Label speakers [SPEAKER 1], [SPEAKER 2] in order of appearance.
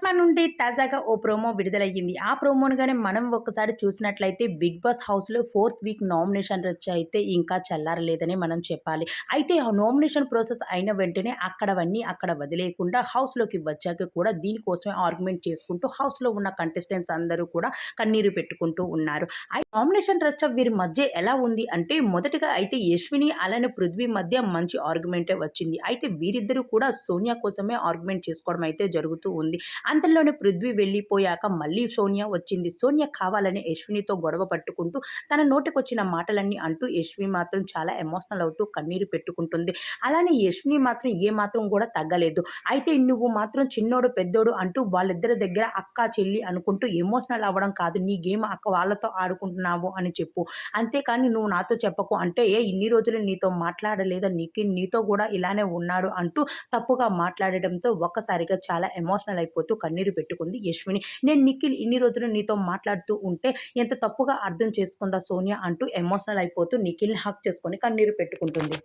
[SPEAKER 1] పుష్ప నుండి తాజాగా ఓ ప్రోమో విడుదలయ్యింది. ఆ ప్రోమోను గాని మనం ఒక్కసారి చూసినట్లయితే 'బిగ్ బాస్' హౌస్‌లో 4థ్ వీక్ నామినేషన్ రచ్చ అయితే ఇంకా చల్లారలేదని మనం చెప్పాలి. అయితే ఆ నామినేషన్ ప్రాసెస్ అయిన వెంటనే అక్కడవన్నీ అక్కడ వదిలేయకుండా హౌస్‌లోకి వచ్చాక కూడా దీనికోసమే ఆర్గ్యుమెంట్ చేసుకుంటూ హౌస్‌లో ఉన్న కంటెస్టెంట్స్ అందరూ కూడా కన్నీరు పెట్టుకుంటూ ఉన్నారు. నామినేషన్ రచ్చ వీరి మధ్య ఎలా ఉంది అంటే మొదటగా అయితే యశ్విని అలానే పృథ్వీ మధ్య మంచి ఆర్గ్యుమెంటే వచ్చింది. అయితే వీరిద్దరూ కూడా సోనియా కోసమే ఆర్గ్యుమెంట్ చేసుకోవడం అయితే జరుగుతూ ఉంది. అంతలోనే పృథ్వీ వెళ్ళిపోయాక మళ్ళీ సోనియా వచ్చింది. సోనియా కావాలని యశ్వినితో గొడవ పట్టుకుంటూ తన నోటికొచ్చిన మాటలన్నీ అంటూ యశ్వి మాత్రం చాలా ఎమోషనల్ అవుతూ కన్నీరు పెట్టుకుంటుంది. అలానే యశ్విని మాత్రం ఏ మాత్రం కూడా తగ్గలేదు. అయితే నువ్వు మాత్రం చిన్నోడు పెద్దోడు అంటూ వాళ్ళిద్దరి దగ్గర అక్క చెల్లి అనుకుంటూ ఎమోషనల్ అవ్వడం కాదు. నీ గేమ్ అక్క వాళ్ళతో ఆడుకుంటున్నావు అని చెప్పు. అంతేకాని నువ్వు నాతో చెప్పకు అంటే ఇన్ని రోజులు నీతో మాట్లాడలేదా నీతో కూడా ఇలానే ఉన్నాడు అంటూ తప్పుగా మాట్లాడడంతో ఒక్కసారిగా చాలా ఎమోషనల్ అయిపోతూ కన్నీరు పెట్టుకుంది యశ్విని. నేను నిఖిల్ ఇన్ని రోజులు నీతో మాట్లాడుతూ ఉంటే ఎంత తప్పుగా అర్థం చేసుకుందా సోనియా అంటూ ఎమోషనల్ అయిపోతూ నిఖిల్ని హగ్ చేసుకొని కన్నీరు పెట్టుకుంటుంది.